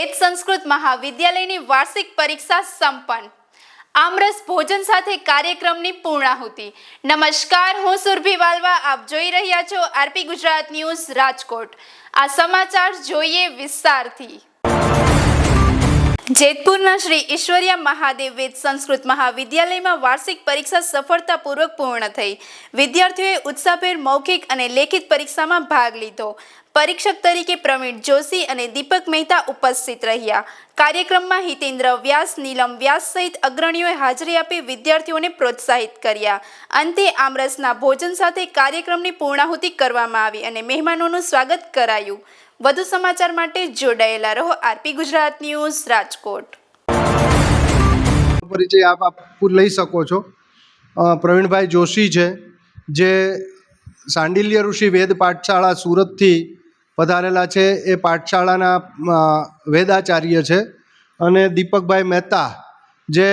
વેદ સંસ્કૃત મહાવિદ્યાલયની વાર્ષિક પરીક્ષા સંપન્ન। આમરસ ભોજન સાથે કાર્યક્રમની પૂર્ણાહુતિ। નમસ્કાર, હું સુરભી વાલવા, આપ જોઈ રહ્યા છો આરપી ગુજરાત ન્યૂઝ રાજકોટ। આ સમાચાર જોઈએ વિસ્તારથી। જેતપુરના શ્રી ઈશ્વરિયા મહાદેવ વેદ સંસ્કૃત મહાવિદ્યાલયમાં વાર્ષિક પરીક્ષા સફળતાપૂર્વક પૂર્ણ થઈ। વિદ્યાર્થીઓએ ઉત્સાહભેર મૌખિક અને લેખિત પરીક્ષામાં ભાગ લીધો। પરીક્ષક તરીકે પ્રવીણ જોશી અને દીપક મહેતા ઉપસ્થિત રહ્યા। કાર્યક્રમમાં હિતેન્દ્ર વ્યાસ, નીલમ વ્યાસ સહિત અગ્રણીઓએ હાજરી આપી વિદ્યાર્થીઓને પ્રોત્સાહિત કર્યા। અંતે આમરસના ભોજન સાથે કાર્યક્રમની પૂર્ણાહુતિ કરવામાં આવી અને મહેમાનોનું સ્વાગત કરાયું। વધુ સમાચાર માટે જોડાયેલા રહો આરપી ગુજરાત ન્યૂઝ રાજકોટ। પરિચય આપ લઈ શકો છો। પ્રવીણભાઈ જોશી છે, જે સાંડિલ્ય ઋષિ વેદ પાઠશાળા સુરતથી પધારેલા છે। એ પાઠશાળાના વેદાચાર્ય છે। અને દીપકભાઈ મહેતા, જે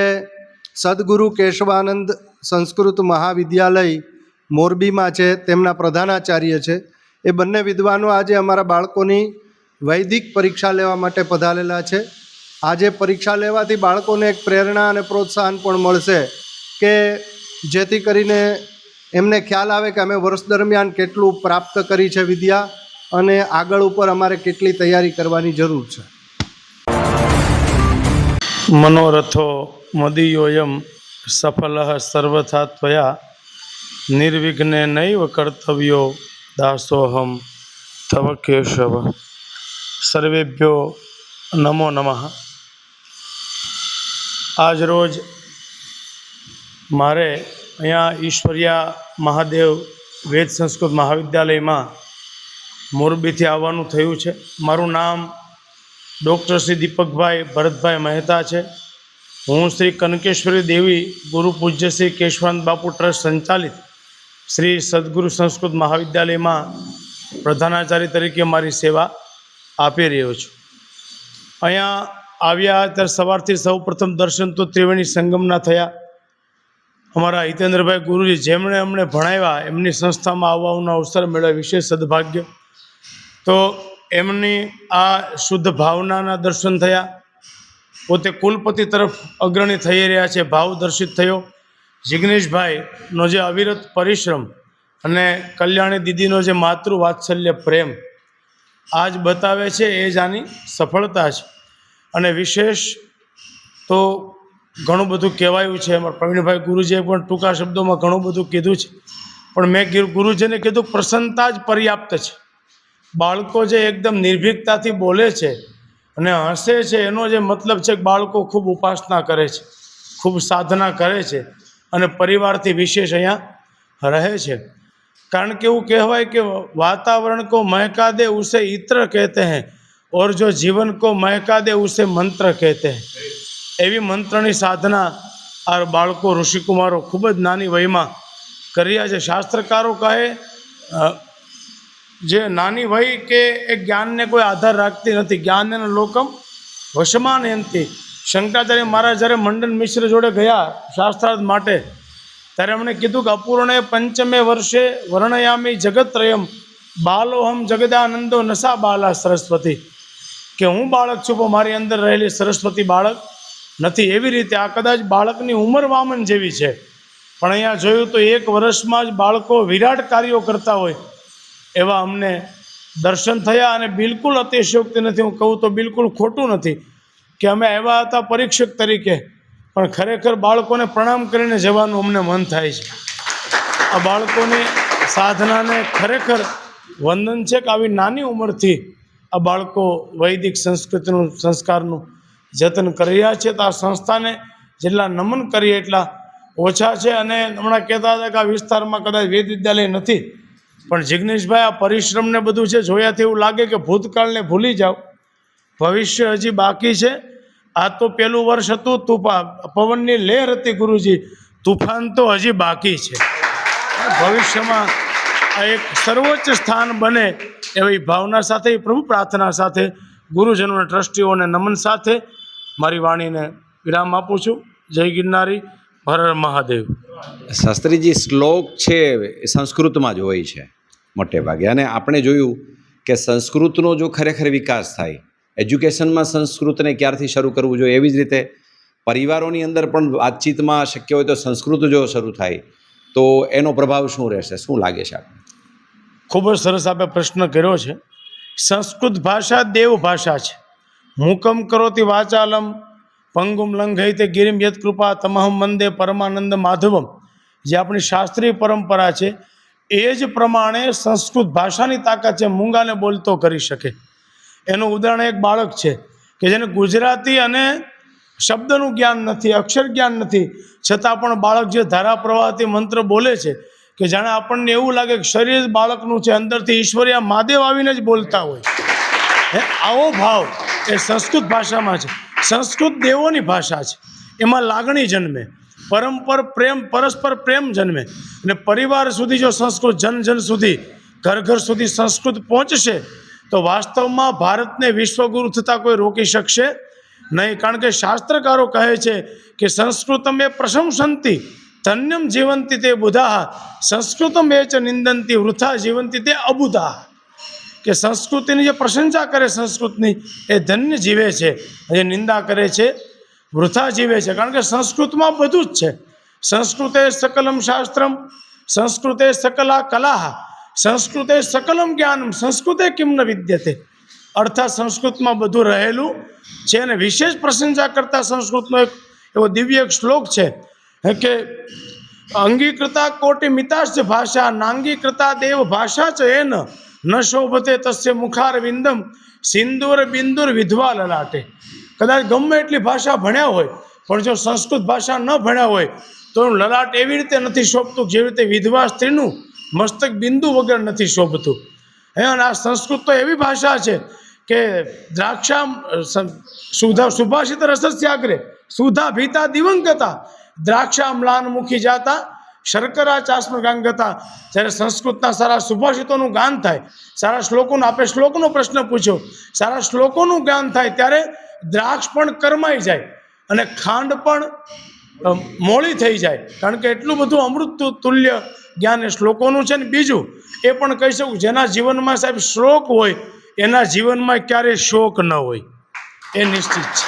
સદગુરુ કેશવાનંદ સંસ્કૃત મહાવિદ્યાલય મોરબીમાં છે, તેમના પ્રધાનાચાર્ય છે। એ બંને વિદ્વાનો આજે અમારા બાળકોની વૈદિક પરીક્ષા લેવા માટે પધારેલા છે। આજે પરીક્ષા લેવાથી બાળકોને એક પ્રેરણા અને પ્રોત્સાહન પણ મળશે કે જેથી કરીને એમને ખ્યાલ આવે કે અમે વર્ષ દરમિયાન કેટલું પ્રાપ્ત કરી છે વિદ્યા, અને આગળ ઉપર અમારે કેટલી તૈયારી કરવાની જરૂર છે। મનોરથો મદીયોયમ સફલઃ સર્વથા ત્વયા નિર્વિઘ્ને નૈવ કર્તવ્યો દાસોહમ તવ કેશવ। સર્વેભ્યો નમો નમઃ। આજ રોજ મારે અહીંયા ઈશ્વરિયા મહાદેવ વેદ સંસ્કૃત મહાવિદ્યાલયમાં મોરબીથી આવવાનું થયું છે। મારું નામ ડૉક્ટર શ્રી દીપકભાઈ ભરતભાઈ મહેતા છે। હું શ્રી કનકેશ્વરી દેવી ગુરુ પૂજ્ય શ્રી કેશવાનંદ બાપુ ટ્રસ્ટ સંચાલિત શ્રી સદગુરુ સંસ્કૃત મહાવિદ્યાલયમાં પ્રધાનાચાર્ય તરીકે મારી સેવા આપી રહ્યો છું। અહીંયા આવ્યા ત્યારે સવારથી સૌ પ્રથમ દર્શન તો ત્રિવેણી સંગમના થયા। અમારા હિતેન્દ્રભાઈ ગુરુજી, જેમણે અમને ભણાવ્યા, એમની સંસ્થામાં આવવાનો અવસર મળ્યો, વિશેષ સદભાગ્ય। તો એમની આ શુદ્ધ ભાવનાના દર્શન થયા। પોતે કુલપતિ તરફ અગ્રણી થઈ રહ્યા છે, ભાવ દર્શિત થયો। જિગ્નેશભાઈનો જે અવિરત પરિશ્રમ અને કલ્યાણી દીદીનો જે માતૃ વાત્સલ્ય પ્રેમ આજ બતાવે છે, એ જ આની સફળતા છે। અને વિશેષ તો ઘણું બધું કહેવાયું છે। અમારા પ્રવીણભાઈ ગુરુજીએ પણ ટૂંકા શબ્દોમાં ઘણું બધું કીધું છે, પણ મેં ગુરુજીને કીધું પ્રસન્નતા જ પર્યાપ્ત છે। બાળકો જે એકદમ નિર્ભીકતાથી બોલે છે અને હસે છે, એનો જે મતલબ છે કે બાળકો ખૂબ ઉપાસના કરે છે, ખૂબ સાધના કરે છે અને પરિવારથી વિશેષ અહીંયા રહે છે। કારણ કે એવું કહેવાય કે વાતાવરણ કો મહેકા દે ઉસે ઇત્ર કહેતે हैं और जो जीवन को महका दे उसे मंत्र कहते हैं। એવી મંત્રની સાધના આ બાળકો ઋષિકુમારો ખૂબ જ નાની વયમાં કર્યા છે। શાસ્ત્રકારો કહે જે નાની વય કે એ જ્ઞાનને કોઈ આધાર રાખતી નથી, જ્ઞાન એના લોકમ વશમાનયંતી। શંકરાચાર્ય મહારાજ જ્યારે મંડન મિશ્ર જોડે ગયા શાસ્ત્રાર્થ માટે, ત્યારે એમણે કીધું કે અપૂર્ણે પંચમે વર્ષે વર્ણયામી જગત્રયમ બાલોહમ જગદાનંદો નસા બાલા સરસ્વતી, કે હું બાળક છું પણ મારી અંદર રહેલી સરસ્વતી બાળક નથી। એવી રીતે આ કદાચ બાળકની ઉંમર વામન જેવી છે, પણ અહીંયા જોયું તો 1 વર્ષમાં જ બાળકો વિરાટ કાર્યો કરતા હોય એવા અમને દર્શન થયા। અને બિલકુલ અતિશયોક્તિ નથી, હું કહું તો બિલકુલ ખોટું નથી કે અમે આવ્યા હતા પરીક્ષક તરીકે, પણ ખરેખર બાળકોને પ્રણામ કરીને જવાનું અમને મન થાય છે। આ બાળકોની સાધનાને ખરેખર વંદન છે કે આવી નાની ઉંમરથી આ બાળકો વૈદિક સંસ્કૃતિનું સંસ્કારનું જતન કરી રહ્યા છે। તો આ સંસ્થાને જેટલા નમન કરીએ એટલા ઓછા છે। અને હમણાં કહેતા હતા કે આ વિસ્તારમાં કદાચ વેદ વિદ્યાલય નથી, પણ જિગ્નેશભાઈ આ પરિશ્રમને બધું છે જોયાથી એવું લાગે કે ભૂતકાળને ભૂલી જાઓ, ભવિષ્ય હજી બાકી છે। આ તો પહેલું વર્ષ હતું, પવનની લહેર હતી ગુરુજી, તુફાન તો હજી બાકી છે। ભવિષ્યમાં આ એક સર્વોચ્ચ સ્થાન બને એવી ભાવના સાથે, પ્રભુ પ્રાર્થના સાથે, ગુરુજનોને ટ્રસ્ટીઓને નમન સાથે મારી વાણીને વિરામ આપું છું। જય ગિરનારી, હર હર મહાદેવ। શાસ્ત્રીજી, શ્લોક છે એ સંસ્કૃતમાં જ હોય છે મોટે ભાગે, અને આપણે જોયું કે સંસ્કૃતનો જો ખરેખર વિકાસ થાય એજ્યુકેશનમાં સંસ્કૃતને ક્યારથી શરૂ કરવું જોઈએ, એવી જ રીતે પરિવારોની અંદર પણ વાતચીતમાં શક્ય હોય તો સંસ્કૃત જો શરૂ થાય તો એનો પ્રભાવ શું રહેશે, શું લાગે છે આપને? ખૂબ જ સરસ આપે પ્રશ્ન કર્યો છે. સંસ્કૃત ભાષા દેવ ભાષા છે. મૂકમ કરોતિ વાચાલમ પંગુમ લંઘયતે ગિરિમ યત કૃપા તમહમ વંદે પરમાનંદ માધવમ, જે આપણી શાસ્ત્રીય પરંપરા છે એ જ પ્રમાણે સંસ્કૃત ભાષાની તાકાત છે, મૂંગાને બોલતો કરી શકે. એનું ઉદાહરણ એક બાળક છે કે જેને ગુજરાતી અને શબ્દનું જ્ઞાન નથી, અક્ષર જ્ઞાન નથી, છતાં પણ બાળક જે ધારા પ્રવાહથી મંત્ર બોલે છે કે જાણે આપણને એવું લાગે કે શરીર બાળકનું છે, અંદરથી ઈશ્વરીય મહાદેવ આવીને જ બોલતા હોય. આવો ભાવ એ સંસ્કૃત ભાષામાં છે. સંસ્કૃત દેવોની ભાષા છે, એમાં લાગણી જન્મે, પરસ્પર પ્રેમ જન્મે, અને પરિવાર સુધી જો સંસ્કૃત જન જન સુધી, ઘર ઘર સુધી સંસ્કૃત પહોંચશે તો વાસ્તવમાં ભારતને વિશ્વગુરુ થતાં કોઈ રોકી શકશે નહીં. કારણ કે શાસ્ત્રકારો કહે છે કે સંસ્કૃતમ એ પ્રશંસંતી ધન્યમ જીવંતી તે બુધાહ, સંસ્કૃતમ એ ચ નિંદંતી વૃથા જીવંતી તે અબુધાહ. કે સંસ્કૃતિની જે પ્રશંસા કરે સંસ્કૃતની એ ધન્ય જીવે છે, જે નિંદા કરે છે વૃથા જીવે છે. કારણ કે સંસ્કૃતમાં બધું જ છે. સંસ્કૃતે સકલમ શાસ્ત્રમ, સંસ્કૃતે સકલા કલા, સંસ્કૃતે સકલમ જ્ઞાનમ, સંસ્કૃતે કિમ ન વિદ્યતે. અર્થાત સંસ્કૃતમાં બધું રહેલું છે. અને વિશેષ પ્રશંસા કરતા સંસ્કૃતનો એક એવો દિવ્ય એક શ્લોક છે કે અંગીકૃતા કોટિ મિતાશ્ચ ભાષા નાંગીકૃતા દેવ ભાષા ચ એન ન શોભતે તસ્ય મુખાર વિંદમ સિંદૂર બિંદુર વિધવા લલાટે. કદાચ ગમે એટલી ભાષા ભણ્યા હોય પણ જો સંસ્કૃત ભાષા ન ભણ્યા હોય તો એનું લલાટ એવી રીતે નથી શોભતું જેવી રીતે વિધવા સ્ત્રીનું મસ્તક બિંદુ વગર નથી શોભતું. અને આ સંસ્કૃત તો એવી ભાષા છે કે દ્રાક્ષા સુભાષિત રસસ્યાગ્રે સુધા ભીતા દિવંગતા દ્રાક્ષા મ્લાન મુખી જાતા શર્કરા ચાસ્મ ગાંગતા. જ્યારે સંસ્કૃતના સારા સુભાષિતોનું ગાન થાય, સારા શ્લોકોનું, આપણે શ્લોકનો પ્રશ્ન પૂછ્યો, સારા શ્લોકોનું ગાન થાય ત્યારે દ્રાક્ષ પણ કરમાઈ જાય અને ખાંડ પણ મોળી થઈ જાય. કારણ કે એટલું બધું અમૃત તુલ્ય જ્ઞાન એ શ્લોકોનું છે. ને બીજું એ પણ કહી શકું, જેના જીવનમાં સાહેબ શ્લોક હોય એના જીવનમાં ક્યારેય શોક ન હોય, એ નિશ્ચિત છે.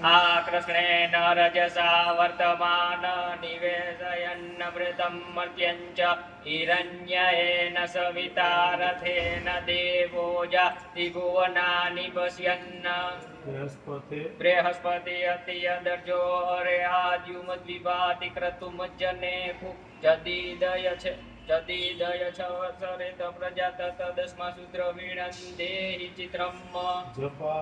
आकृष्णेन रजसा वर्तमान निवेशयन्नमृतं मर्त्यञ्च हिरण्येन सविता रथेन देवो जाति भुवनानि पश्यन् बृहस्पति अतियदर्जो हरेहाद्युमद्विभाति क्रतुमज्जने जदीदय छ वत्सरे प्रजात तदस्मा सूत्रवीणं देहि चित्रम् जपा